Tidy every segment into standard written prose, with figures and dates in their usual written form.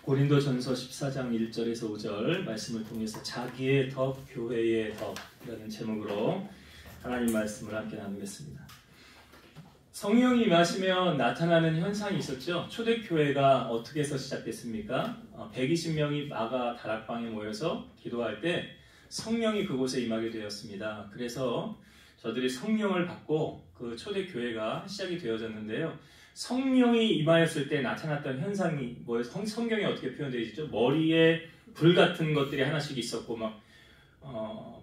고린도전서 14장 1절에서 5절 말씀을 통해서 자기의 덕, 교회의 덕이라는 제목으로 하나님 말씀을 함께 나누겠습니다. 성령이 임하시면 나타나는 현상이 있었죠. 초대교회가 어떻게 해서 시작됐습니까? 120명이 마가 다락방에 모여서 기도할 때 성령이 그곳에 임하게 되었습니다. 그래서 저들이 성령을 받고 그 초대교회가 시작이 되어졌는데요. 성령이 임하였을 때 나타났던 현상이 뭐예요? 성경에 어떻게 표현되어 있죠? 머리에 불 같은 것들이 하나씩 있었고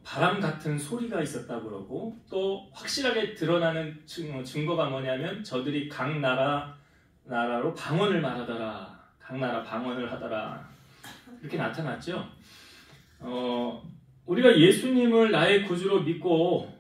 바람 같은 소리가 있었다고 그러고, 또 확실하게 드러나는 증거가 뭐냐면 저들이 각 나라로 방언을 말하더라, 각 나라 방언을 하더라, 이렇게 나타났죠. 우리가 예수님을 나의 구주로 믿고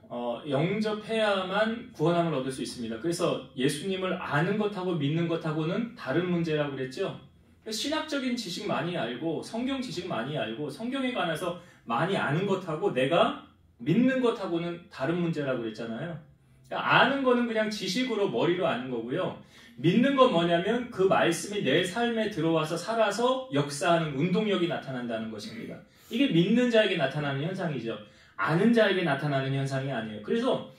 영접해야만 구원함을 얻을 수 있습니다. 그래서 예수님을 아는 것하고 믿는 것하고는 다른 문제라고 그랬죠. 신학적인 지식 많이 알고 성경 지식 많이 알고 성경에 관해서 많이 아는 것하고 내가 믿는 것하고는 다른 문제라고 그랬잖아요. 그러니까 아는 거는 그냥 지식으로 머리로 아는 거고요. 믿는 건 뭐냐면 그 말씀이 내 삶에 들어와서 살아서 역사하는 운동력이 나타난다는 것입니다. 이게 믿는 자에게 나타나는 현상이죠. 아는 자에게 나타나는 현상이 아니에요. 그래서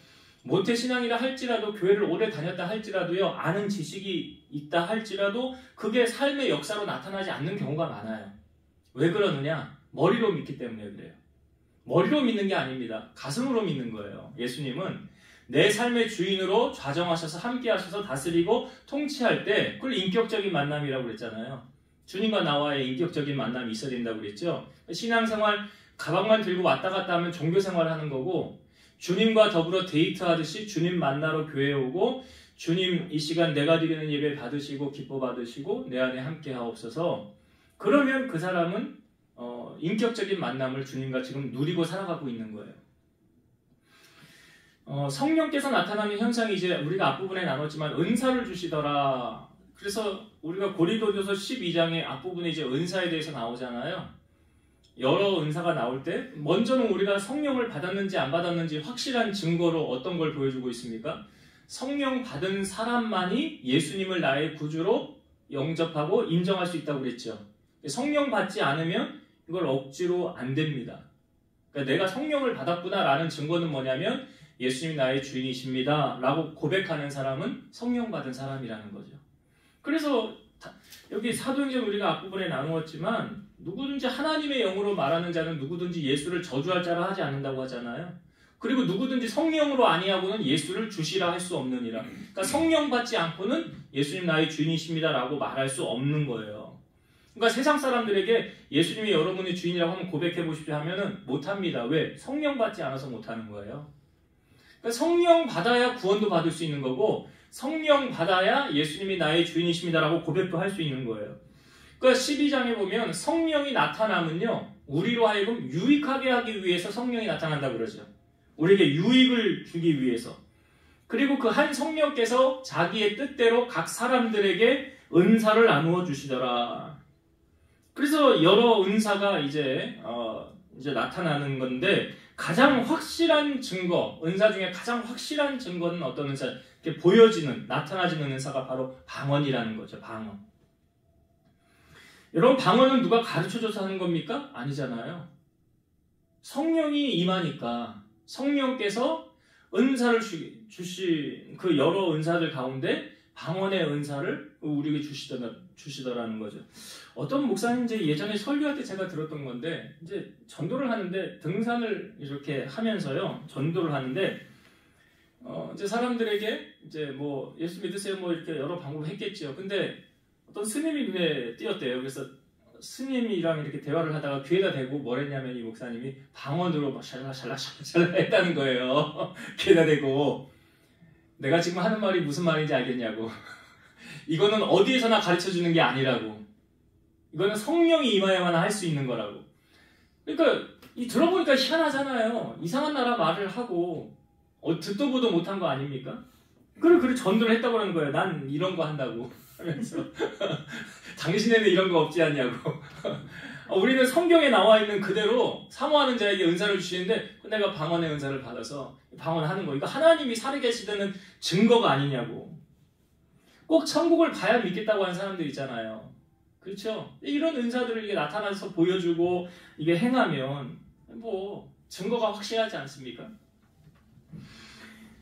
모태신앙이라 할지라도, 교회를 오래 다녔다 할지라도요, 아는 지식이 있다 할지라도 그게 삶의 역사로 나타나지 않는 경우가 많아요. 왜 그러느냐? 머리로 믿기 때문에 그래요. 머리로 믿는 게 아닙니다. 가슴으로 믿는 거예요. 예수님은 내 삶의 주인으로 좌정하셔서 함께 하셔서 다스리고 통치할 때 그걸 인격적인 만남이라고 그랬잖아요. 주님과 나와의 인격적인 만남이 있어야 된다고 그랬죠. 신앙생활 가방만 들고 왔다 갔다 하면 종교생활을 하는 거고, 주님과 더불어 데이트하듯이 주님 만나러 교회에 오고, 주님 이 시간 내가 드리는 예배 받으시고 기뻐 받으시고 내 안에 함께 하옵소서. 그러면 그 사람은 인격적인 만남을 주님과 지금 누리고 살아가고 있는 거예요. 성령께서 나타나는 현상이 이제 우리가 앞부분에 나눴지만 은사를 주시더라. 그래서 우리가 고린도전서 12장의 앞부분에 이제 은사에 대해서 나오잖아요. 여러 은사가 나올 때 먼저는 우리가 성령을 받았는지 안 받았는지 확실한 증거로 어떤 걸 보여주고 있습니까? 성령 받은 사람만이 예수님을 나의 구주로 영접하고 인정할 수 있다고 그랬죠. 성령 받지 않으면 이걸 억지로 안 됩니다. 그러니까 내가 성령을 받았구나라는 증거는 뭐냐면 예수님이 나의 주인이십니다 라고 고백하는 사람은 성령 받은 사람이라는 거죠. 그래서 여기 사도행전 우리가 앞부분에 나누었지만 누구든지 하나님의 영으로 말하는 자는 누구든지 예수를 저주할 자라 하지 않는다고 하잖아요. 그리고 누구든지 성령으로 아니하고는 예수를 주시라 할 수 없느니라. 그러니까 성령 받지 않고는 예수님 나의 주인이십니다 라고 말할 수 없는 거예요. 그러니까 세상 사람들에게 예수님이 여러분의 주인이라고 한번 고백해 보십시오 하면은 못합니다. 왜? 성령 받지 않아서 못하는 거예요. 그러니까 성령 받아야 구원도 받을 수 있는 거고, 성령 받아야 예수님이 나의 주인이십니다라고 고백도 할 수 있는 거예요. 그러니까 12장에 보면 성령이 나타나면요, 우리로 하여금 유익하게 하기 위해서 성령이 나타난다고 그러죠. 우리에게 유익을 주기 위해서. 그리고 그 한 성령께서 자기의 뜻대로 각 사람들에게 은사를 나누어 주시더라. 그래서 여러 은사가 이제 나타나는 건데, 가장 확실한 증거, 은사 중에 가장 확실한 증거는 어떤 은사? 이렇게 보여지는, 나타나지는 은사가 바로 방언이라는 거죠. 방언. 여러분, 방언은 누가 가르쳐줘서 하는 겁니까? 아니잖아요. 성령이 임하니까 성령께서 은사를 주신 그 여러 은사들 가운데 방언의 은사를 우리에게 주시더라는 거죠. 어떤 목사님 이제 예전에 설교할 때 제가 들었던 건데, 이제 전도를 하는데 등산을 이렇게 하면서요, 전도를 하는데 이제 사람들에게 이제 뭐 예수 믿으세요 뭐 이렇게 여러 방법을 했겠죠. 근데 어떤 스님이 눈에 띄었대요. 그래서 스님이랑 이렇게 대화를 하다가 귀에다 대고 뭘 했냐면 이 목사님이 방언으로 막 샬라샬라샬라 했다는 거예요. 귀에다 대고 내가 지금 하는 말이 무슨 말인지 알겠냐고. 이거는 어디에서나 가르쳐주는 게 아니라고. 이거는 성령이 임하여만 할 수 있는 거라고. 그러니까 들어보니까 희한하잖아요. 이상한 나라 말을 하고 듣도 보도 못한 거 아닙니까? 그래 전도를 했다고 그러는 거예요. 난 이런 거 한다고 하면서 당신에는 이런 거 없지 않냐고. 우리는 성경에 나와 있는 그대로 사모하는 자에게 은사를 주시는데 내가 방언의 은사를 받아서 방언하는 거, 이거 하나님이 살아계시다는 증거가 아니냐고. 꼭 천국을 봐야 믿겠다고 하는 사람들 있잖아요. 그렇죠? 이런 은사들을 이게 나타나서 보여주고 이게 행하면 뭐 증거가 확실하지 않습니까?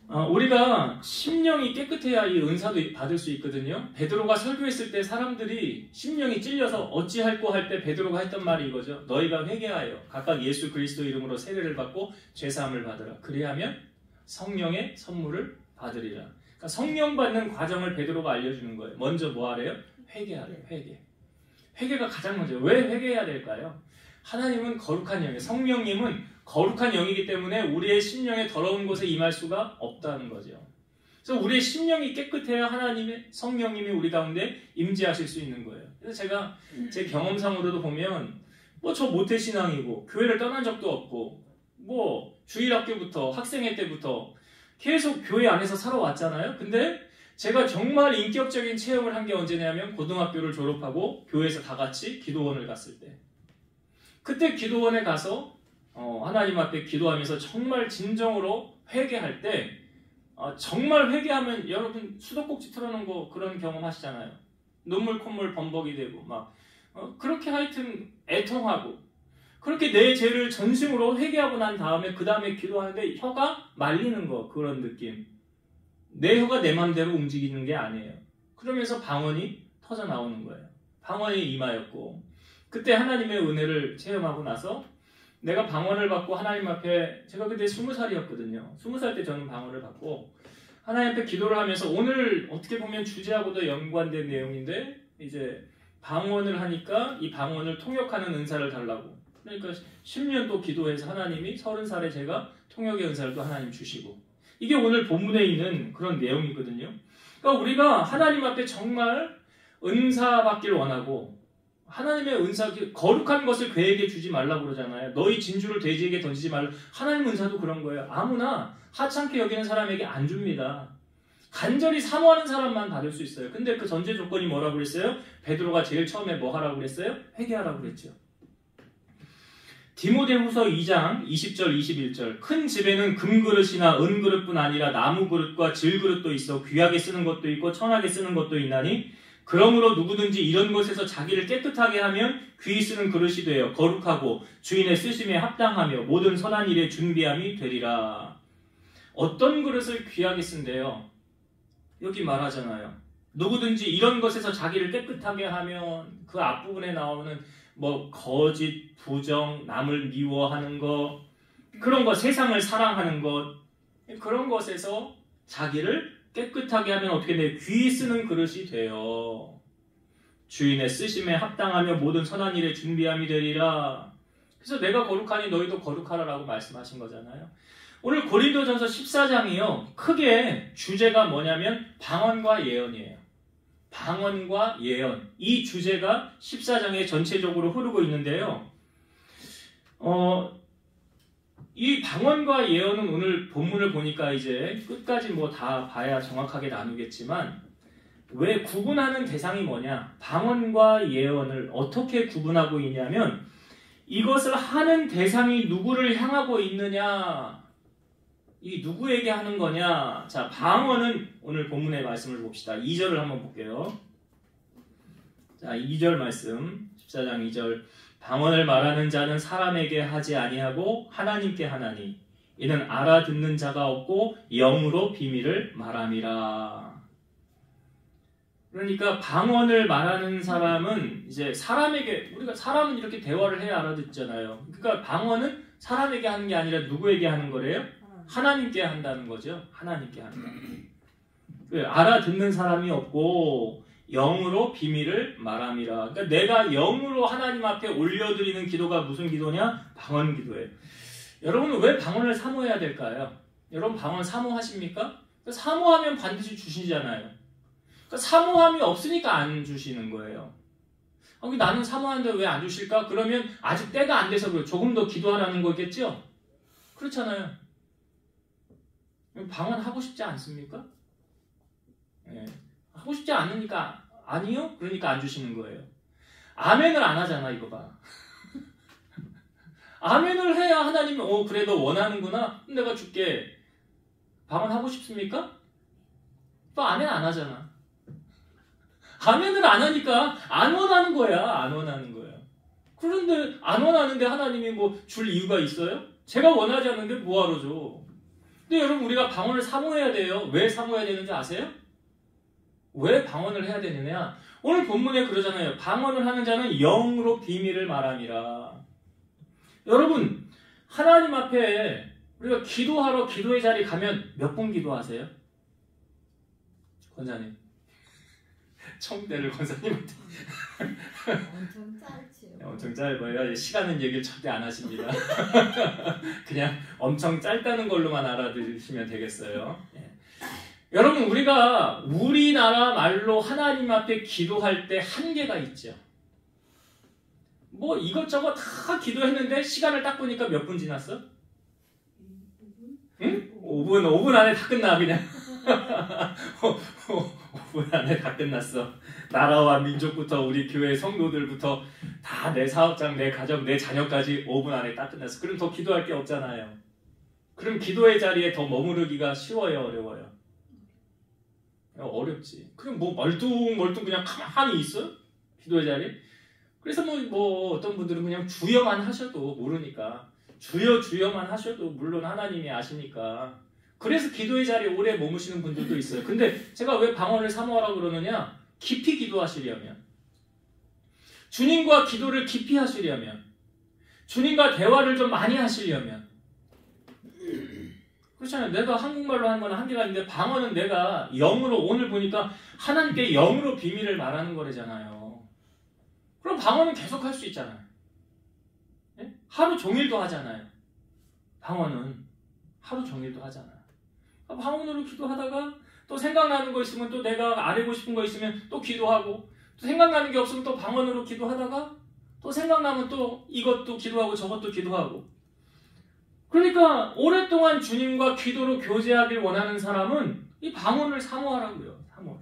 우리가 심령이 깨끗해야 이 은사도 받을 수 있거든요. 베드로가 설교했을 때 사람들이 심령이 찔려서 어찌할꼬 할 때 베드로가 했던 말이 이거죠. 너희가 회개하여 각각 예수 그리스도 이름으로 세례를 받고 죄사함을 받으라. 그리하면 성령의 선물을 받으리라. 그러니까 성령 받는 과정을 베드로가 알려주는 거예요. 먼저 뭐 하래요? 회개하래요. 회개가 가장 먼저. 왜 회개해야 될까요? 하나님은 거룩한 영이에요. 성령님은 거룩한 영이기 때문에 우리의 심령에 더러운 곳에 임할 수가 없다는 거죠. 그래서 우리의 심령이 깨끗해야 하나님의 성령님이 우리 가운데 임재하실 수 있는 거예요. 그래서 제가 제 경험상으로도 보면 뭐 저 모태신앙이고 교회를 떠난 적도 없고 뭐 주일학교부터 학생회 때부터 계속 교회 안에서 살아왔잖아요. 근데 제가 정말 인격적인 체험을 한 게 언제냐면 고등학교를 졸업하고 교회에서 다 같이 기도원을 갔을 때, 그때 기도원에 가서 하나님 앞에 기도하면서 정말 진정으로 회개할 때, 정말 회개하면 여러분 수도꼭지 틀어놓은 거 그런 경험 하시잖아요. 눈물 콧물 범벅이 되고 막 그렇게 하여튼 애통하고 그렇게 내 죄를 전심으로 회개하고 난 다음에 그 다음에 기도하는데 혀가 말리는 거, 그런 느낌. 내 혀가 내 맘대로 움직이는 게 아니에요. 그러면서 방언이 터져 나오는 거예요. 방언이 임하였고, 그때 하나님의 은혜를 체험하고 나서 내가 방언을 받고 하나님 앞에, 제가 그때 20살이었거든요. 20살 때 저는 방언을 받고 하나님 앞에 기도를 하면서, 오늘 어떻게 보면 주제하고도 연관된 내용인데 이제 방언을 하니까 이 방언을 통역하는 은사를 달라고. 그러니까 10년 또 기도해서 하나님이 30살에 제가 통역의 은사를 또 하나님 주시고, 이게 오늘 본문에 있는 그런 내용이거든요. 그러니까 우리가 하나님 앞에 정말 은사 받기를 원하고, 하나님의 은사, 거룩한 것을 괴에게 주지 말라고 그러잖아요. 너희 진주를 돼지에게 던지지 말라. 하나님 은사도 그런 거예요. 아무나 하찮게 여기는 사람에게 안 줍니다. 간절히 사모하는 사람만 받을 수 있어요. 근데 그 전제 조건이 뭐라고 그랬어요? 베드로가 제일 처음에 뭐 하라고 그랬어요? 회개하라고 그랬죠. 디모데후서 2장 20절 21절, 큰 집에는 금그릇이나 은그릇뿐 아니라 나무그릇과 질그릇도 있어 귀하게 쓰는 것도 있고 천하게 쓰는 것도 있나니, 그러므로 누구든지 이런 것에서 자기를 깨끗하게 하면 귀히 쓰는 그릇이 되어 거룩하고 주인의 쓰심에 합당하며 모든 선한 일에 준비함이 되리라. 어떤 그릇을 귀하게 쓴대요? 여기 말하잖아요. 누구든지 이런 것에서 자기를 깨끗하게 하면, 그 앞부분에 나오는 뭐 거짓, 부정, 남을 미워하는 것, 그런 것, 세상을 사랑하는 것, 그런 것에서 자기를 깨끗하게 하면 어떻게 돼요? 귀히 쓰는 그릇이 돼요. 주인의 쓰심에 합당하며 모든 선한 일에 준비함이 되리라. 그래서 내가 거룩하니 너희도 거룩하라라고 말씀하신 거잖아요. 오늘 고린도전서 14장이요. 크게 주제가 뭐냐면 방언과 예언이에요. 방언과 예언. 이 주제가 14장에 전체적으로 흐르고 있는데요. 이 방언과 예언은 오늘 본문을 보니까 이제 끝까지 뭐 다 봐야 정확하게 나누겠지만, 왜 구분하는 대상이 뭐냐? 방언과 예언을 어떻게 구분하고 있냐면, 이것을 하는 대상이 누구를 향하고 있느냐, 이 누구에게 하는 거냐. 자, 방언은 오늘 본문의 말씀을 봅시다. 2절을 한번 볼게요. 자, 2절 말씀, 14장 2절. 방언을 말하는 자는 사람에게 하지 아니하고 하나님께 하나니, 이는 알아듣는 자가 없고 영으로 비밀을 말함이라. 그러니까 방언을 말하는 사람은 이제 사람에게, 우리가 사람은 이렇게 대화를 해야 알아듣잖아요. 그러니까 방언은 사람에게 하는 게 아니라 누구에게 하는 거래요? 하나님께 한다는 거죠. 하나님께 한다. 알아듣는 사람이 없고 영으로 비밀을 말함이라. 그러니까 내가 영으로 하나님 앞에 올려드리는 기도가 무슨 기도냐? 방언 기도예요. 여러분은 왜 방언을 사모해야 될까요? 여러분 방언 사모하십니까? 사모하면 반드시 주시잖아요. 그러니까 사모함이 없으니까 안 주시는 거예요. 나는 사모하는데 왜 안 주실까? 그러면 아직 때가 안 돼서 그래요. 조금 더 기도하라는 거겠죠? 그렇잖아요. 방언 하고 싶지 않습니까? 네. 하고 싶지 않으니까 아니요? 그러니까 안 주시는 거예요. 아멘을 안 하잖아. 이거 봐. 아멘을 해야 하나님이 그래 너 원하는구나. 내가 줄게. 방언 하고 싶습니까? 또 아멘 안 하잖아. 가면을 안 하니까 안 원하는 거야. 안 원하는 거야. 그런데 안 원하는데 하나님이 뭐 줄 이유가 있어요? 제가 원하지 않는데 뭐하러 줘? 근데 여러분 우리가 방언을 사모해야 돼요. 왜 사모해야 되는지 아세요? 왜 방언을 해야 되느냐? 오늘 본문에 그러잖아요. 방언을 하는 자는 영으로 비밀을 말함이라. 여러분 하나님 앞에 우리가 기도하러 기도의 자리 가면 몇 분 기도하세요? 권사님. 청대를 권사님한테. 엄청 짧지요. 엄청 짧아요. 시간은 얘기를 절대 안 하십니다. 그냥 엄청 짧다는 걸로만 알아들으시면 되겠어요. 예. 여러분 우리가 우리나라 말로 하나님 앞에 기도할 때 한계가 있죠. 뭐 이것저것 다 기도했는데 시간을 딱 보니까 몇 분 지났어? 5분? 응? 5분 안에 다 끝나 그냥. 5분 안에 다 끝났어. 나라와 민족부터 우리 교회 성도들부터 다 내 사업장, 내 가정, 내 자녀까지 5분 안에 딱 끝났어. 그럼 더 기도할 게 없잖아요. 그럼 기도의 자리에 더 머무르기가 쉬워요, 어려워요? 어렵지. 그럼 뭐 멀뚱멀뚱 그냥 가만히 있어? 기도의 자리에? 그래서 뭐 어떤 분들은 그냥 주여만 하셔도 모르니까 주여만 하셔도 물론 하나님이 아시니까 그래서 기도의 자리에 오래 머무시는 분들도 있어요. 근데 제가 왜 방언을 사모하라고 그러느냐? 깊이 기도하시려면 주님과 기도를 깊이 하시려면 주님과 대화를 좀 많이 하시려면 그렇잖아요. 내가 한국말로 하는 건 한계가 있는데 방언은 내가 영으로 오늘 보니까 하나님께 영으로 비밀을 말하는 거래잖아요. 그럼 방언은 계속 할 수 있잖아요. 네? 하루 종일도 하잖아요. 방언은 하루 종일도 하잖아요. 방언으로 기도하다가 또 생각나는 거 있으면 또 내가 알고 싶은 거 있으면 또 기도하고 또 생각나는 게 없으면 또 방언으로 기도하다가 또 생각나면 또 이것도 기도하고 저것도 기도하고 그러니까 오랫동안 주님과 기도로 교제하길 원하는 사람은 이 방언을 사모하라고요. 사모.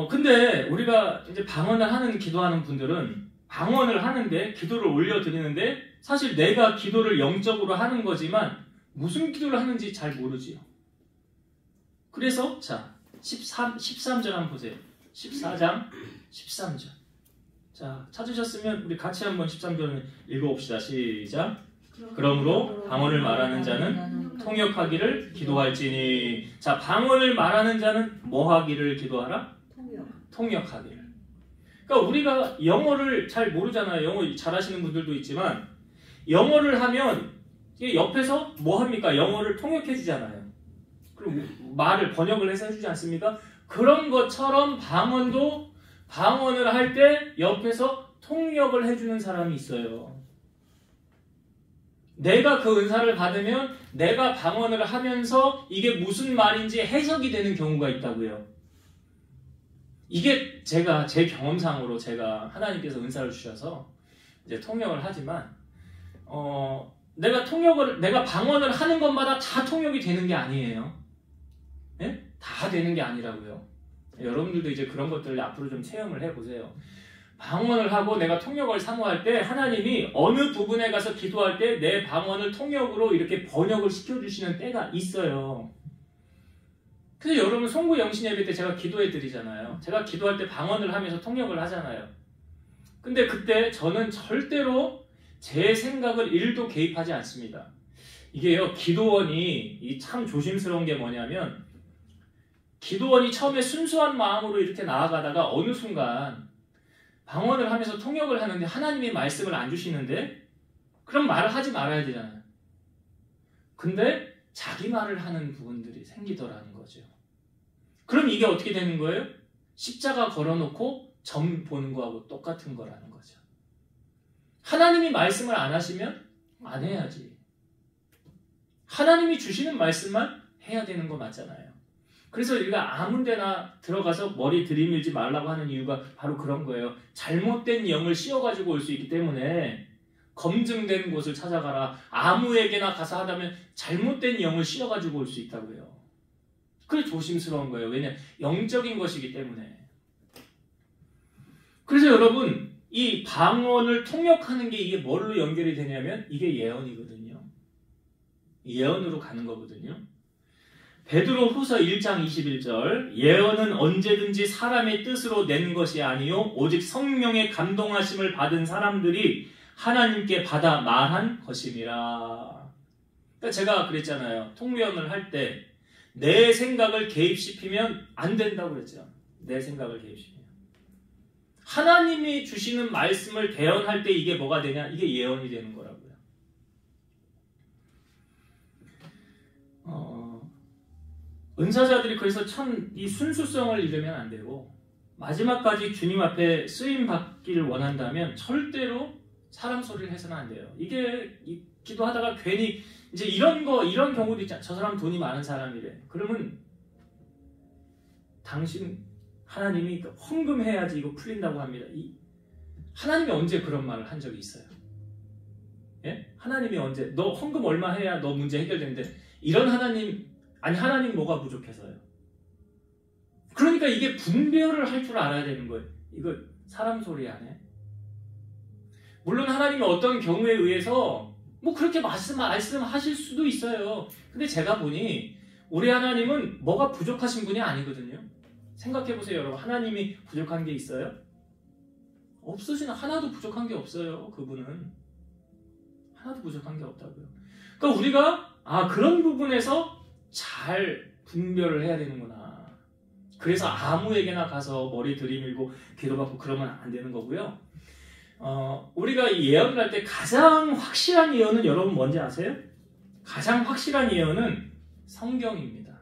근데 우리가 이제 방언을 하는 기도하는 분들은 방언을 하는데 기도를 올려드리는데 사실 내가 기도를 영적으로 하는 거지만 무슨 기도를 하는지 잘 모르지요. 그래서 자 13절 한번 보세요. 14장 13절. 자 찾으셨으면 우리 같이 한번 13절을 읽어봅시다. 시작. 그러므로 방언을 말하는 자는 통역하기를 기도할지니. 자 방언을 말하는 자는 뭐 하기를 기도하라? 통역하기를. 그러니까 우리가 영어를 잘 모르잖아요. 영어 잘하시는 분들도 있지만 영어를 하면 옆에서 뭐 합니까? 영어를 통역해 주잖아요. 그럼 말을 번역을 해서 해주지 않습니까? 그런 것처럼 방언을 할 때 옆에서 통역을 해주는 사람이 있어요. 내가 그 은사를 받으면 내가 방언을 하면서 이게 무슨 말인지 해석이 되는 경우가 있다고요. 이게 제 경험상으로 제가 하나님께서 은사를 주셔서 이제 통역을 하지만 내가 방언을 하는 것마다 다 통역이 되는 게 아니에요. 네? 다 되는 게 아니라고요. 여러분들도 이제 그런 것들을 앞으로 좀 체험을 해보세요. 방언을 하고 내가 통역을 사모할 때 하나님이 어느 부분에 가서 기도할 때 내 방언을 통역으로 이렇게 번역을 시켜주시는 때가 있어요. 그래서 여러분 송구 영신 예배 때 제가 기도해 드리잖아요. 제가 기도할 때 방언을 하면서 통역을 하잖아요. 근데 그때 저는 절대로 제 생각을 1도 개입하지 않습니다. 이게요, 기도원이 참 조심스러운 게 뭐냐면 기도원이 처음에 순수한 마음으로 이렇게 나아가다가 어느 순간 방언을 하면서 통역을 하는데 하나님이 말씀을 안 주시는데 그럼 말을 하지 말아야 되잖아요. 근데 자기 말을 하는 부분들이 생기더라는 거죠. 그럼 이게 어떻게 되는 거예요? 십자가 걸어놓고 점 보는 거하고 똑같은 거라는 거죠. 하나님이 말씀을 안 하시면 안 해야지. 하나님이 주시는 말씀만 해야 되는 거 맞잖아요. 그래서 우리가 아무 데나 들어가서 머리 들이밀지 말라고 하는 이유가 바로 그런 거예요. 잘못된 영을 씌워가지고 올 수 있기 때문에 검증된 곳을 찾아가라. 아무에게나 가서 하다면 잘못된 영을 씌워가지고 올 수 있다고요. 그게 조심스러운 거예요. 왜냐하면 영적인 것이기 때문에. 그래서 여러분 이 방언을 통역하는 게 이게 뭘로 연결이 되냐면 이게 예언이거든요. 예언으로 가는 거거든요. 베드로후서 1장 21절 예언은 언제든지 사람의 뜻으로 낸 것이 아니요 오직 성령의 감동하심을 받은 사람들이 하나님께 받아 말한 것임이라. 그러니까 제가 그랬잖아요. 통변을 할 때 내 생각을 개입시키면 안 된다고 그랬죠. 내 생각을 개입시키면. 하나님이 주시는 말씀을 대언할 때 이게 뭐가 되냐? 이게 예언이 되는 거라고요. 은사자들이 그래서 참 이 순수성을 잃으면 안 되고 마지막까지 주님 앞에 쓰임 받기를 원한다면 절대로 사람 소리를 해서는 안 돼요. 이게 기도하다가 괜히 이제 이런 경우도 있잖아. 저 사람 돈이 많은 사람이래. 그러면 당신 하나님이 헌금해야지 이거 풀린다고 합니다. 하나님이 언제 그런 말을 한 적이 있어요? 예? 하나님이 언제 너 헌금 얼마 해야 너 문제 해결되는데 이런 하나님 아니 하나님 뭐가 부족해서요? 그러니까 이게 분별을 할 줄 알아야 되는 거예요. 이거 사람 소리 안 해? 물론 하나님이 어떤 경우에 의해서 뭐 그렇게 말씀하실 수도 있어요. 근데 제가 보니 우리 하나님은 뭐가 부족하신 분이 아니거든요. 생각해보세요 여러분. 하나님이 부족한 게 있어요? 하나도 부족한 게 없어요. 그분은 하나도 부족한 게 없다고요. 그러니까 우리가 그런 부분에서 잘 분별을 해야 되는구나. 그래서 아무에게나 가서 머리 들이밀고 기도받고 그러면 안 되는 거고요. 우리가 이 예언을 할 때 가장 확실한 예언은 여러분 뭔지 아세요? 가장 확실한 예언은 성경입니다.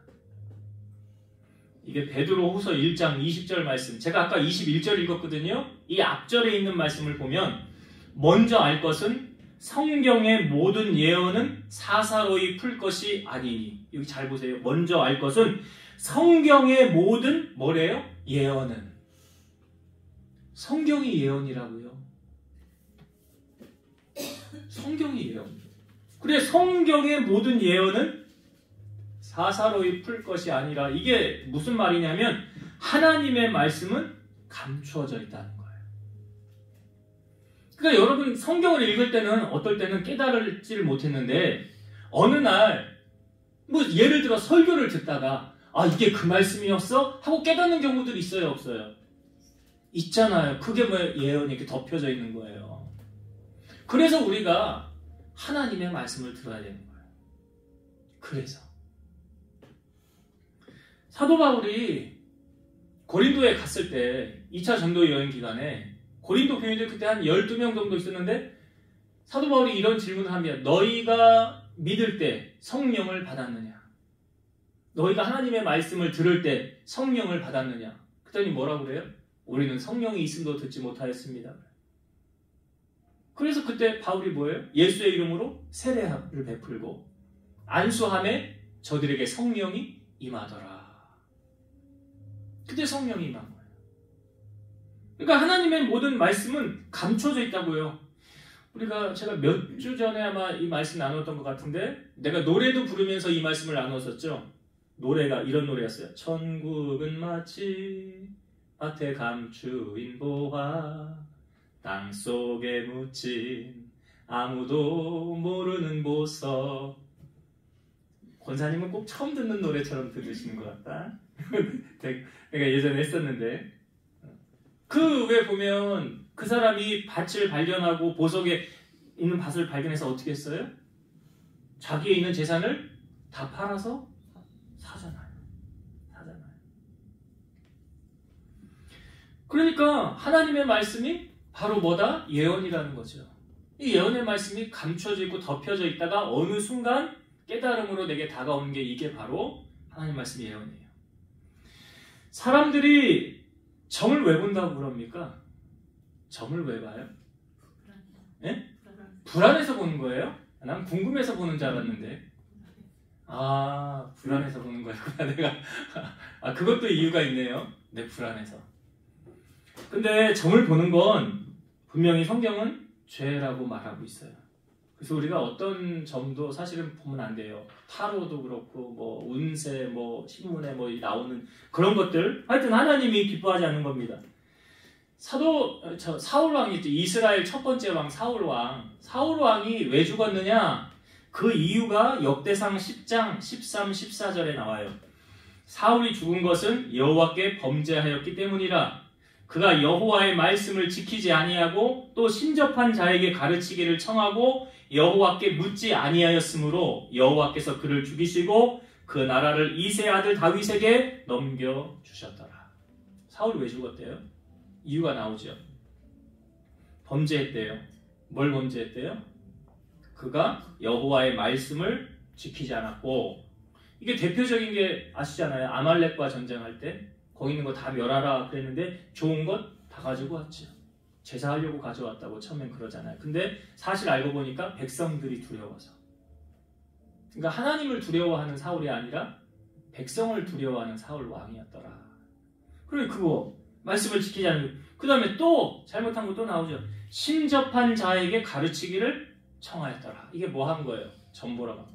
이게 베드로후서 1장 20절 말씀. 제가 아까 21절 읽었거든요. 이 앞절에 있는 말씀을 보면 먼저 알 것은 성경의 모든 예언은 사사로이 풀 것이 아니니. 여기 잘 보세요. 먼저 알 것은 성경의 모든 뭐래요? 예언은. 성경이 예언이라고요. 성경이 예언. 그래 성경의 모든 예언은 사사로이 풀 것이 아니라 이게 무슨 말이냐면 하나님의 말씀은 감추어져 있다는 거예요. 그러니까 여러분 성경을 읽을 때는 어떨 때는 깨달을지를 못했는데 어느 날 뭐 예를 들어 설교를 듣다가 이게 그 말씀이었어? 하고 깨닫는 경우들이 있어요 없어요? 있잖아요. 그게 뭐 예언이 이렇게 덮여져 있는 거예요. 그래서 우리가 하나님의 말씀을 들어야 되는 거예요. 그래서 사도 바울이 고린도에 갔을 때 2차 전도 여행 기간에 고린도 교인들 그때 한 12명 정도 있었는데 사도 바울이 이런 질문을 합니다. 너희가 믿을 때 성령을 받았느냐? 너희가 하나님의 말씀을 들을 때 성령을 받았느냐? 그랬더니 뭐라고 그래요? 우리는 성령이 있음도 듣지 못하였습니다. 그래서 그때 바울이 뭐예요? 예수의 이름으로 세례를 베풀고 안수함에 저들에게 성령이 임하더라. 그때 성령이 임한 거예요. 그러니까 하나님의 모든 말씀은 감춰져 있다고요. 제가 몇 주 전에 아마 이 말씀 나눴던 것 같은데 내가 노래도 부르면서 이 말씀을 나눴었죠. 노래가 이런 노래였어요. 천국은 마치 밭에 감추인 보화 땅속에 묻힌 아무도 모르는 보석. 권사님은 꼭 처음 듣는 노래처럼 들으시는 것 같다. 내가 예전에 했었는데 그 외에 보면 그 사람이 밭을 발견하고 보석에 있는 밭을 발견해서 어떻게 했어요? 자기에 있는 재산을 다 팔아서 사잖아요. 그러니까 하나님의 말씀이 바로 뭐다? 예언이라는 거죠. 이 예언의 말씀이 감춰져 있고 덮여져 있다가 어느 순간 깨달음으로 내게 다가오는 게 이게 바로 하나님 말씀의 예언이에요. 사람들이 점을 왜 본다고 그럽니까? 점을 왜 봐요? 예? 불안해서 보는 거예요? 난 궁금해서 보는 줄 알았는데. 불안해서 보는 거였구나. 내가. 그것도 이유가 있네요. 네, 불안해서. 근데 점을 보는 건 분명히 성경은 죄라고 말하고 있어요. 그래서 우리가 어떤 점도 사실은 보면 안 돼요. 타로도 그렇고, 뭐, 운세, 뭐, 신문에 뭐, 나오는 그런 것들. 하여튼 하나님이 기뻐하지 않는 겁니다. 사울왕이 있죠. 이스라엘 첫 번째 왕 사울왕이 왜 죽었느냐? 그 이유가 역대상 10장 13, 14절에 나와요. 사울이 죽은 것은 여호와께 범죄하였기 때문이라. 그가 여호와의 말씀을 지키지 아니하고 또 신접한 자에게 가르치기를 청하고 여호와께 묻지 아니하였으므로 여호와께서 그를 죽이시고 그 나라를 이새 아들 다윗에게 넘겨주셨더라. 사울이 왜 죽었대요? 이유가 나오죠. 범죄했대요. 뭘 범죄했대요? 그가 여호와의 말씀을 지키지 않았고, 이게 대표적인 게 아시잖아요. 아말렉과 전쟁할 때 거기 있는 거 다 멸하라 그랬는데 좋은 것 다 가지고 왔죠. 제사하려고 가져왔다고 처음엔 그러잖아요. 근데 사실 알고 보니까 백성들이 두려워서. 그러니까 하나님을 두려워하는 사울이 아니라 백성을 두려워하는 사울 왕이었더라. 그래 그거 말씀을 지키지 않는. 그 다음에 또 잘못한 거 또 나오죠. 신접한 자에게 가르치기를 청하였더라. 이게 뭐 한 거예요? 전보라고.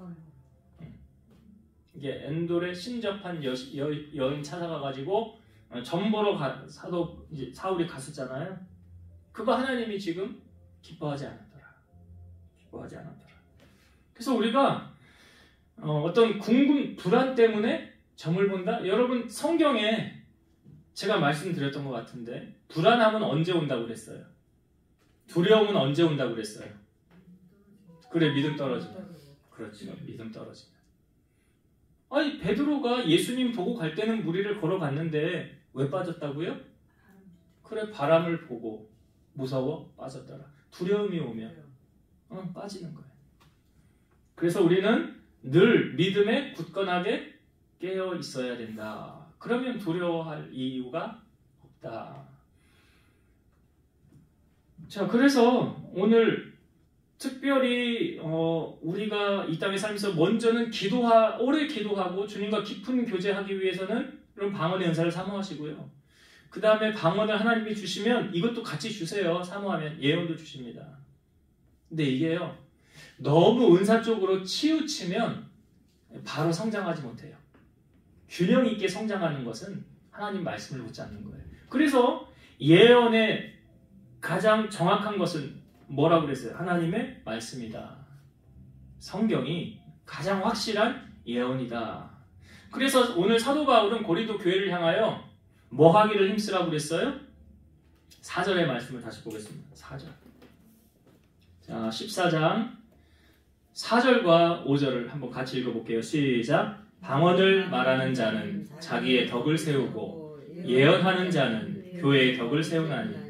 이게 엔돌에 신접한 여인 찾아가가지고 전보러 이제 사울이 갔었잖아요. 그거 하나님이 지금 기뻐하지 않았더라. 기뻐하지 않았더라. 그래서 우리가 어떤 불안 때문에 점을 본다? 여러분 성경에 제가 말씀드렸던 것 같은데 불안함은 언제 온다고 그랬어요? 두려움은 언제 온다고 그랬어요? 그래 믿음 떨어지면. 그렇죠. 믿음 떨어지면. 아니 베드로가 예수님 보고 갈 때는 무리를 걸어갔는데 왜 빠졌다고요? 그래 바람을 보고 무서워 빠졌더라. 두려움이 오면 빠지는 거예요. 그래서 우리는 늘 믿음에 굳건하게 깨어 있어야 된다. 그러면 두려워할 이유가 없다. 자, 그래서 오늘 특별히 우리가 이 땅에 살면서 먼저는 오래 기도하고 주님과 깊은 교제하기 위해서는 이런 방언의 은사를 사모하시고요. 그 다음에 방언을 하나님이 주시면 이것도 같이 주세요. 사모하면 예언도 주십니다. 근데 이게요. 너무 은사 쪽으로 치우치면 바로 성장하지 못해요. 균형 있게 성장하는 것은 하나님 말씀을 붙잡는 거예요. 그래서 예언의 가장 정확한 것은 뭐라고 그랬어요? 하나님의 말씀이다. 성경이 가장 확실한 예언이다. 그래서 오늘 사도 바울은 고린도 교회를 향하여 뭐 하기를 힘쓰라고 그랬어요? 4절의 말씀을 다시 보겠습니다. 4절. 자, 14장 4절과 5절을 한번 같이 읽어볼게요. 시작. 방언을 말하는 자는 자기의 덕을 세우고 예언하는 자는 교회의 덕을 세우나니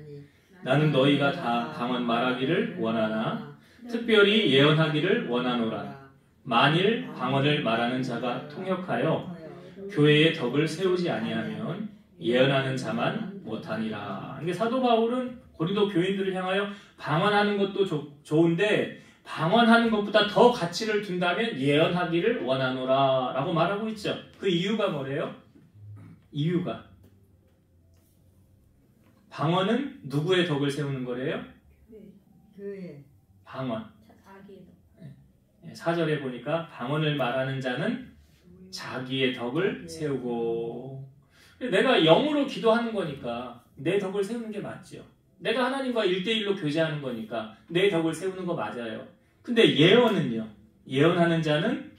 나는 너희가 다 방언 말하기를 원하나 특별히 예언하기를 원하노라. 만일 방언을 말하는 자가 통역하여 교회의 덕을 세우지 아니하면 예언하는 자만 못하니라. 이게 사도 바울은 고린도 교인들을 향하여 방언하는 것도 좋은데 방언하는 것보다 더 가치를 둔다면 예언하기를 원하노라 라고 말하고 있죠. 그 이유가 뭐래요? 이유가 방언은 누구의 덕을 세우는 거래요? 교회. 방언. 자기의 덕. 4절에 보니까 방언을 말하는 자는 자기의 덕을 세우고. 내가 영으로 기도하는 거니까 내 덕을 세우는 게 맞죠. 내가 하나님과 1대1로 교제하는 거니까 내 덕을 세우는 거 맞아요. 근데 예언은요. 예언하는 자는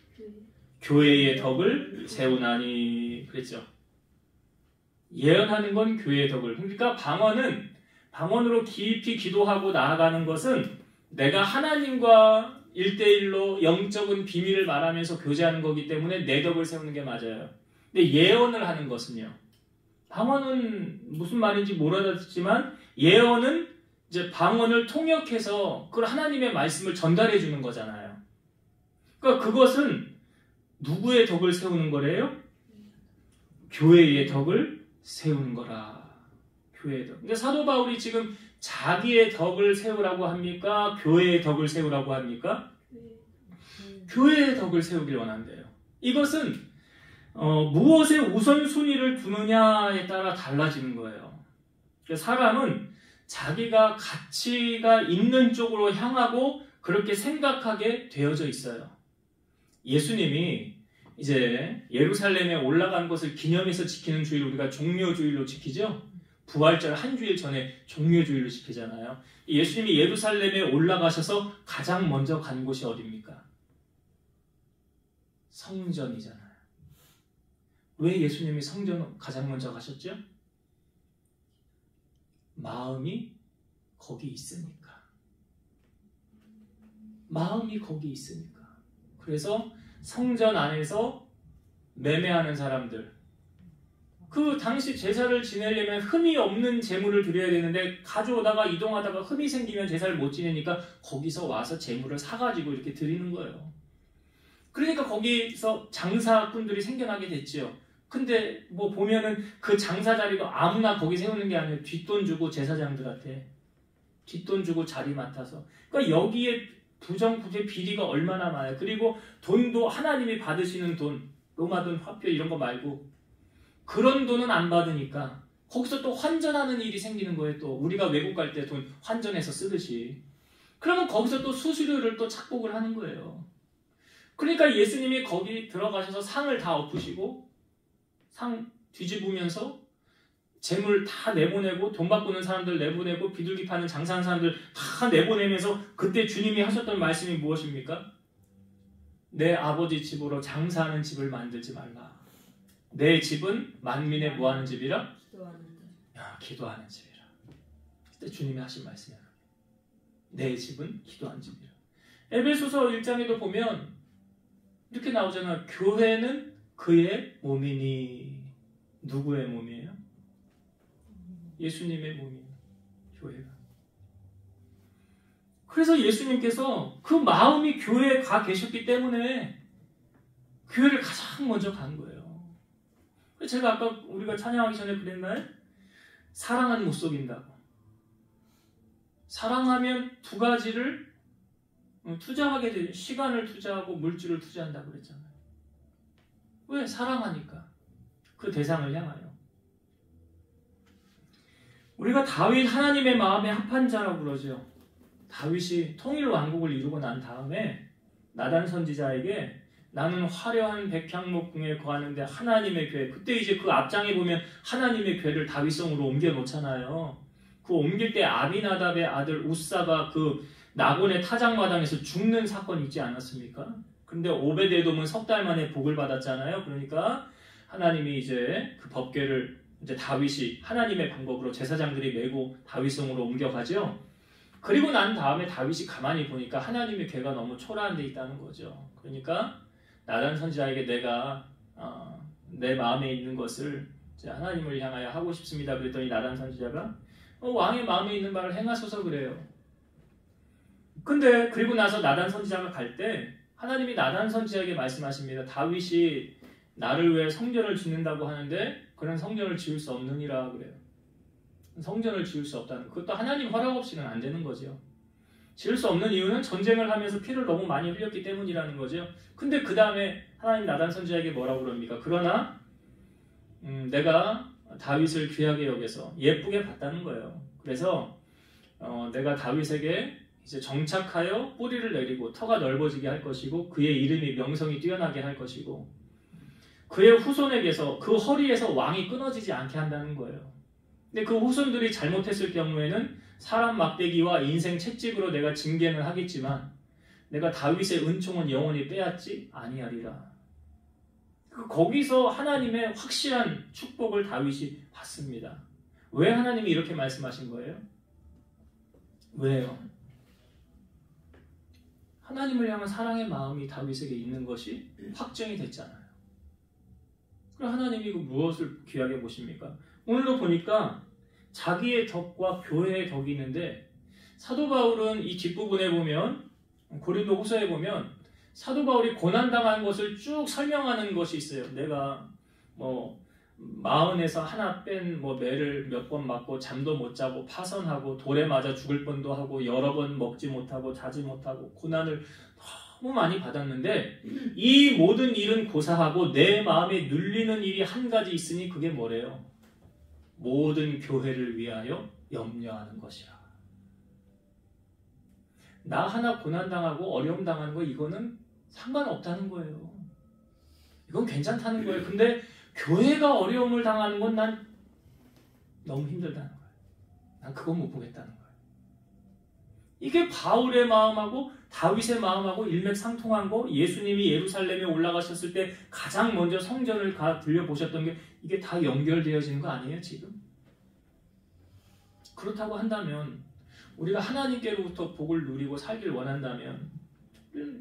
교회의 덕을 세우나니 그랬죠. 예언하는 건 교회의 덕을. 그러니까 방언으로 깊이 기도하고 나아가는 것은 내가 하나님과 1대1로 영적인 비밀을 말하면서 교제하는 거기 때문에 내 덕을 세우는 게 맞아요. 근데 예언을 하는 것은요. 방언은 무슨 말인지 못 알아듣지만 예언은 이제 방언을 통역해서 그걸 하나님의 말씀을 전달해 주는 거잖아요. 그러니까 그것은 누구의 덕을 세우는 거래요? 교회의 덕을 세우는 거라. 교회의 덕. 근데 사도 바울이 지금 자기의 덕을 세우라고 합니까? 교회의 덕을 세우라고 합니까? 교회의 덕을 세우길 원한대요. 이것은 무엇에 우선순위를 두느냐에 따라 달라지는 거예요. 사람은 자기가 가치가 있는 쪽으로 향하고 그렇게 생각하게 되어져 있어요. 예수님이 이제 예루살렘에 올라간 것을 기념해서 지키는 주일 우리가 종료주일로 지키죠. 부활절 한 주일 전에 종료주일로 지키잖아요. 예수님이 예루살렘에 올라가셔서 가장 먼저 간 곳이 어디입니까? 성전이잖아요. 왜 예수님이 성전 가장 먼저 가셨죠? 마음이 거기 있으니까. 마음이 거기 있으니까. 그래서 성전 안에서 매매하는 사람들, 그 당시 제사를 지내려면 흠이 없는 제물을 드려야 되는데 가져오다가 이동하다가 흠이 생기면 제사를 못 지내니까 거기서 와서 제물을 사가지고 이렇게 드리는 거예요. 그러니까 거기서 장사꾼들이 생겨나게 됐죠. 근데 뭐 보면은 그 장사 자리도 아무나 거기 세우는 게 아니에요. 뒷돈 주고 제사장들한테 뒷돈 주고 자리 맡아서. 그러니까 여기에 부정부패 비리가 얼마나 많아요. 그리고 돈도 하나님이 받으시는 돈, 로마 돈, 화폐 이런 거 말고 그런 돈은 안 받으니까 거기서 또 환전하는 일이 생기는 거예요. 또 우리가 외국 갈 때 돈 환전해서 쓰듯이. 그러면 거기서 또 수수료를 또 착복을 하는 거예요. 그러니까 예수님이 거기 들어가셔서 상을 다 엎으시고 상 뒤집으면서 재물 다 내보내고 돈 바꾸는 사람들 내보내고 비둘기 파는 장사하는 사람들 다 내보내면서 그때 주님이 하셨던 말씀이 무엇입니까? 내 아버지 집으로 장사하는 집을 만들지 말라. 내 집은 만민의 뭐하는 집이라? 기도하는 집이라. 그때 주님이 하신 말씀이에요. 내 집은 기도하는 집이라. 에베소서 1장에도 보면 이렇게 나오잖아요. 교회는 그의 몸이니. 누구의 몸이에요? 예수님의 몸이에요. 교회가. 그래서 예수님께서 그 마음이 교회에 가 계셨기 때문에 교회를 가장 먼저 간 거예요. 제가 아까 우리가 찬양하기 전에 그랬나요? 사랑은 못 속인다고. 사랑하면 두 가지를 투자하게 되죠. 시간을 투자하고 물질을 투자한다고 그랬잖아요. 왜? 사랑하니까. 그 대상을 향하여. 우리가 다윗 하나님의 마음에 합한 자라고 그러죠. 다윗이 통일 왕국을 이루고 난 다음에 나단 선지자에게 나는 화려한 백향목 궁에 거하는데 하나님의 궤. 그때 이제 그 앞장에 보면 하나님의 궤를 다윗성으로 옮겨 놓잖아요. 그 옮길 때 아비나답의 아들 우사가 그 나곤의 타작마당에서 죽는 사건이 있지 않았습니까? 근데 오베데돔은 석 달 만에 복을 받았잖아요. 그러니까 하나님이 이제 그 법궤를 이제 다윗이 하나님의 방법으로 제사장들이 메고 다윗성으로 옮겨가죠. 그리고 난 다음에 다윗이 가만히 보니까 하나님의 궤가 너무 초라한 데 있다는 거죠. 그러니까 나단 선지자에게 내가 내 마음에 있는 것을 하나님을 향하여 하고 싶습니다. 그랬더니 나단 선지자가 왕의 마음에 있는 바를 행하소서 그래요. 근데 그리고 나서 나단 선지자가 갈 때 하나님이 나단 선지자에게 말씀하십니다. 다윗이 나를 위해 성전을 짓는다고 하는데 그런 성전을 지을 수 없느니라 그래요. 성전을 지을 수 없다는 그것도 하나님 허락 없이는 안 되는 거죠. 지을 수 없는 이유는 전쟁을 하면서 피를 너무 많이 흘렸기 때문이라는 거죠. 근데 그 다음에 하나님 나단 선지자에게 뭐라고 그럽니까? 그러나 내가 다윗을 귀하게 여겨서 예쁘게 봤다는 거예요. 그래서 내가 다윗에게 이제 정착하여 뿌리를 내리고 터가 넓어지게 할 것이고 그의 이름이 명성이 뛰어나게 할 것이고 그의 후손에게서 그 허리에서 왕이 끊어지지 않게 한다는 거예요. 근데 그 후손들이 잘못했을 경우에는 사람 막대기와 인생 채찍으로 내가 징계는 하겠지만 내가 다윗의 은총은 영원히 빼앗지 아니하리라. 거기서 하나님의 확실한 축복을 다윗이 받습니다. 왜 하나님이 이렇게 말씀하신 거예요? 왜요? 하나님을 향한 사랑의 마음이 다윗에게 있는 것이 확정이 됐잖아요. 그럼 하나님이 그 무엇을 귀하게 보십니까? 오늘도 보니까 자기의 덕과 교회의 덕이 있는데 사도 바울은 이 뒷부분에 보면 고린도 후서에 보면 사도 바울이 고난당한 것을 쭉 설명하는 것이 있어요. 내가 마흔에서 하나 뺀 매를 몇 번 맞고 잠도 못 자고 파선하고 돌에 맞아 죽을 뻔도 하고 여러 번 먹지 못하고 자지 못하고 고난을 너무 많이 받았는데 이 모든 일은 고사하고 내 마음에 눌리는 일이 한 가지 있으니 그게 뭐래요? 모든 교회를 위하여 염려하는 것이라. 나 하나 고난당하고 어려움 당하는 거 이거는 상관없다는 거예요. 이건 괜찮다는 거예요. 근데 교회가 어려움을 당하는 건 난 너무 힘들다는 거예요. 난 그건 못 보겠다는 거예요. 이게 바울의 마음하고 다윗의 마음하고 일맥상통한 거, 예수님이 예루살렘에 올라가셨을 때 가장 먼저 성전을 들려보셨던 게 이게 다 연결되어지는 거 아니에요, 지금? 그렇다고 한다면 우리가 하나님께로부터 복을 누리고 살길 원한다면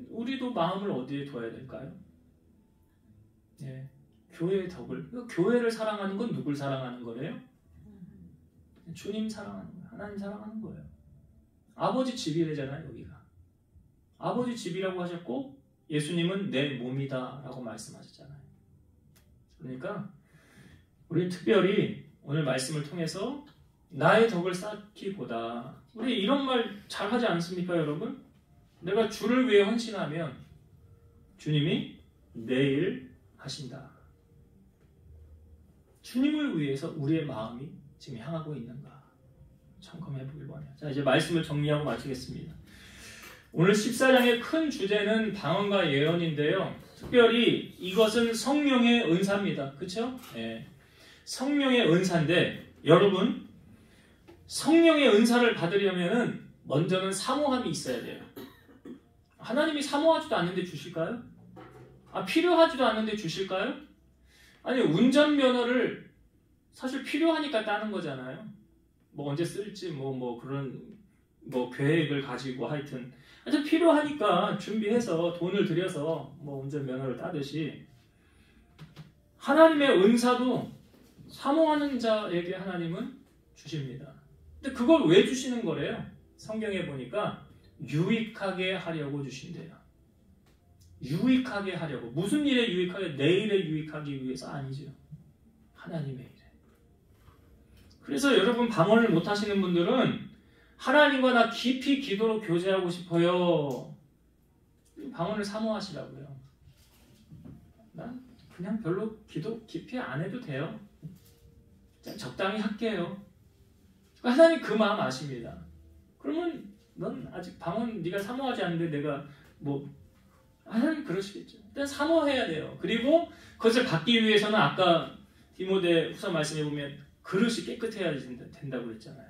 우리도 마음을 어디에 둬야 될까요? 예, 교회의 덕을. 교회를 사랑하는 건 누굴 사랑하는 거래요? 주님 사랑하는 거예요. 하나님 사랑하는 거예요. 아버지 집이래잖아요, 여기가. 아버지 집이라고 하셨고 예수님은 내 몸이다 라고 말씀하셨잖아요. 그러니까 우리 특별히 오늘 말씀을 통해서 나의 덕을 쌓기보다 우리 이런 말 잘하지 않습니까, 여러분? 내가 주를 위해 헌신하면 주님이 내 일 하신다. 주님을 위해서 우리의 마음이 지금 향하고 있는가 점검해 보길 원해요. 자, 이제 말씀을 정리하고 마치겠습니다. 오늘 14장의 큰 주제는 방언과 예언인데요. 특별히 이것은 성령의 은사입니다. 그렇죠? 네. 성령의 은사인데 여러분 성령의 은사를 받으려면은 먼저는 사모함이 있어야 돼요. 하나님이 사모하지도 않는데 주실까요? 필요하지도 않는데 주실까요? 아니 운전면허를 사실 필요하니까 따는 거잖아요. 뭐 언제 쓸지 그런 계획을 가지고 하여튼 필요하니까 준비해서 돈을 들여서 운전면허를 따듯이 하나님의 은사도 사모하는 자에게 하나님은 주십니다. 근데 그걸 왜 주시는 거래요? 성경에 보니까 유익하게 하려고 주신대요. 유익하게 하려고. 무슨 일에 유익하게? 내 일에 유익하기 위해서 아니죠. 하나님의 일에. 그래서 여러분 방언을 못 하시는 분들은 하나님과 나 깊이 기도로 교제하고 싶어요. 방언을 사모하시라고요. 난 그냥 별로 기도 깊이 안 해도 돼요. 그냥 적당히 할게요. 하나님 그 마음 아십니다. 그러면 넌 아직 방언 네가 사모하지 않는데 내가 하나님 그러시겠죠. 일단 사모해야 돼요. 그리고 그것을 받기 위해서는 아까 디모데 후서 말씀해 보면 그릇이 깨끗해야 된다고 그랬잖아요.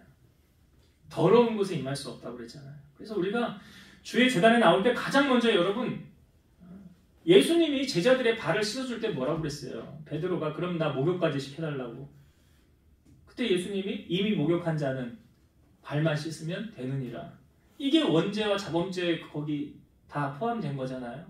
더러운 곳에 임할 수 없다고 그랬잖아요. 그래서 우리가 주의 제단에 나올 때 가장 먼저 여러분 예수님이 제자들의 발을 씻어줄 때 뭐라고 그랬어요? 베드로가 그럼 나 목욕까지 시켜달라고. 그때 예수님이 이미 목욕한 자는 발만 씻으면 되느니라. 이게 원죄와 자범죄 거기 다 포함된 거잖아요.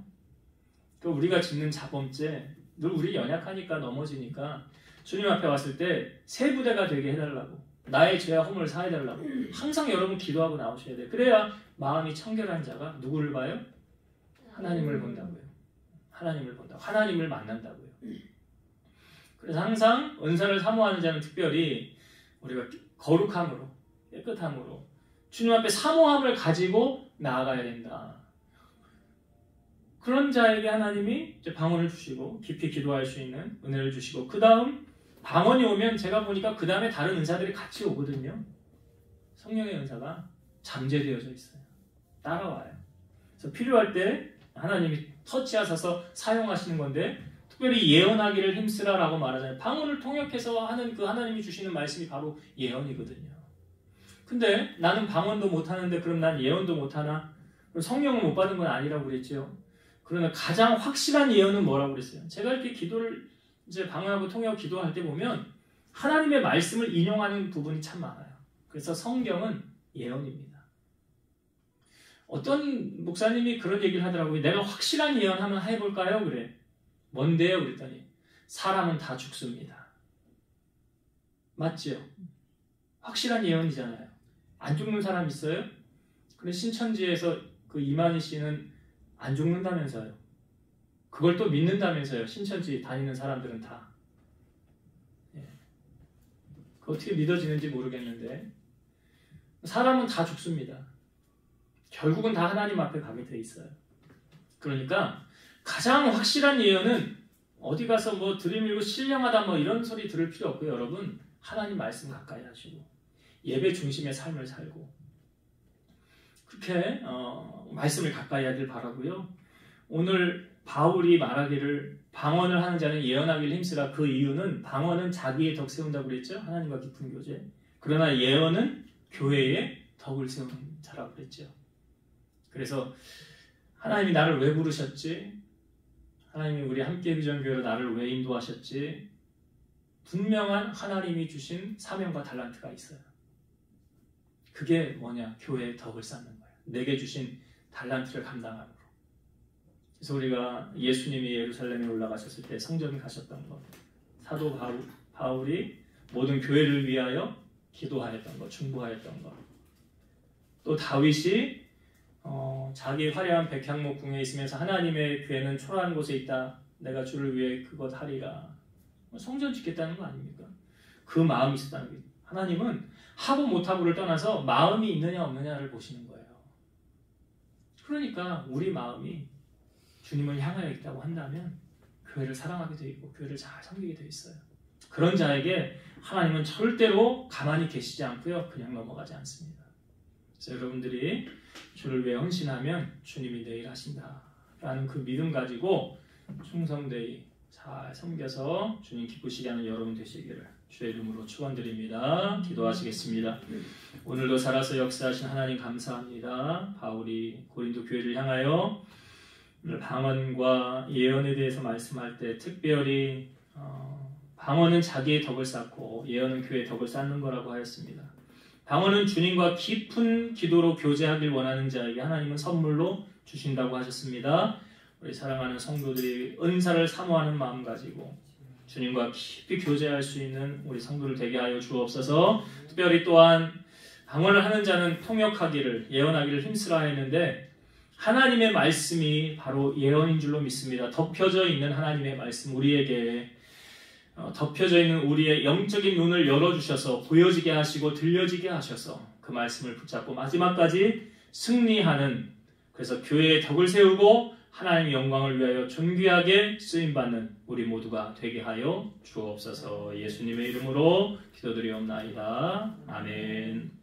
그러니까 우리가 짓는 자범죄 늘 우리 연약하니까 넘어지니까 주님 앞에 왔을 때 새 부대가 되게 해달라고. 나의 죄와 허물을 사해달라고. 항상 여러분 기도하고 나오셔야 돼요. 그래야 마음이 청결한 자가 누구를 봐요? 하나님을 본다고요. 하나님을 본다고. 하나님을 만난다고요. 그래서 항상 은사를 사모하는 자는 특별히 우리가 거룩함으로 깨끗함으로 주님 앞에 사모함을 가지고 나아가야 된다. 그런 자에게 하나님이 이제 방언을 주시고 깊이 기도할 수 있는 은혜를 주시고 그 다음 방언이 오면 제가 보니까 그 다음에 다른 은사들이 같이 오거든요. 성령의 은사가 잠재되어져 있어요. 따라와요. 그래서 필요할 때 하나님이 터치하셔서 사용하시는 건데 특별히 예언하기를 힘쓰라라고 말하잖아요. 방언을 통역해서 하는 그 하나님이 주시는 말씀이 바로 예언이거든요. 근데 나는 방언도 못하는데 그럼 난 예언도 못하나? 성령을 못 받은 건 아니라고 그랬죠. 그러나 가장 확실한 예언은 뭐라고 그랬어요? 제가 이렇게 기도를 이제 방언하고 통역 기도할 때 보면 하나님의 말씀을 인용하는 부분이 참 많아요. 그래서 성경은 예언입니다. 어떤 목사님이 그런 얘기를 하더라고요. 내가 확실한 예언 한번 해볼까요? 그래. 뭔데요? 그랬더니 사람은 다 죽습니다. 맞죠? 확실한 예언이잖아요. 안 죽는 사람 있어요? 근데 신천지에서 그 이만희 씨는 안 죽는다면서요. 그걸 또 믿는다면서요. 신천지 다니는 사람들은 다. 그 어떻게 믿어지는지 모르겠는데 사람은 다 죽습니다. 결국은 다 하나님 앞에 가게 돼 있어요. 그러니까 가장 확실한 예언은 어디 가서 들이밀고 신령하다 이런 소리 들을 필요 없고요. 여러분 하나님 말씀 가까이 하시고 예배 중심의 삶을 살고 그렇게 말씀을 가까이 하길 바라고요. 오늘 바울이 말하기를 방언을 하는 자는 예언하기를 힘쓰라. 그 이유는 방언은 자기의 덕 세운다고 그랬죠. 하나님과 깊은 교제. 그러나 예언은 교회의 덕 덕을 세우는 자라고 그랬죠. 그래서 하나님이 나를 왜 부르셨지? 하나님이 우리 함께 비전교회로 나를 왜 인도하셨지? 분명한 하나님이 주신 사명과 달란트가 있어요. 그게 뭐냐? 교회의 덕을 쌓는 거예요. 내게 주신 달란트를 감당함으로. 그래서 우리가 예수님이 예루살렘에 올라가셨을 때 성전 가셨던 것, 사도 바울이 모든 교회를 위하여 기도하였던 것, 중보하였던 것, 또 다윗이 자기 화려한 백향목 궁에 있으면서 하나님의 궤는 초라한 곳에 있다. 내가 주를 위해 그것 하리라. 성전 짓겠다는 거 아닙니까? 그 마음이 있었다는 게 하나님은 하고 못하고를 떠나서 마음이 있느냐 없느냐를 보시는 거예요. 그러니까 우리 마음이 주님을 향하여 있다고 한다면 교회를 사랑하게 돼 있고 교회를 잘 섬기게 돼 있어요. 그런 자에게 하나님은 절대로 가만히 계시지 않고요. 그냥 넘어가지 않습니다. 그래서 여러분들이 주를 위해 헌신하면 주님이 내일 하신다라는 그 믿음 가지고 충성되이 잘 섬겨서 주님 기쁘시게 하는 여러분 되시기를 주의 이름으로 축원드립니다. 기도하시겠습니다. 오늘도 살아서 역사하신 하나님 감사합니다. 바울이 고린도 교회를 향하여 방언과 예언에 대해서 말씀할 때 특별히 방언은 자기의 덕을 쌓고 예언은 교회의 덕을 쌓는 거라고 하였습니다. 방언은 주님과 깊은 기도로 교제하길 원하는 자에게 하나님은 선물로 주신다고 하셨습니다. 우리 사랑하는 성도들이 은사를 사모하는 마음 가지고 주님과 깊이 교제할 수 있는 우리 성도를 되게 하여 주옵소서. 특별히 또한 방언을 하는 자는 통역하기를 예언하기를 힘쓰라 했는데 하나님의 말씀이 바로 예언인 줄로 믿습니다. 덮여져 있는 하나님의 말씀 우리에게 덮여져 있는 우리의 영적인 눈을 열어주셔서 보여지게 하시고 들려지게 하셔서 그 말씀을 붙잡고 마지막까지 승리하는 그래서 교회의 덕을 세우고 하나님의 영광을 위하여 존귀하게 쓰임받는 우리 모두가 되게 하여 주옵소서. 예수님의 이름으로 기도드리옵나이다. 아멘.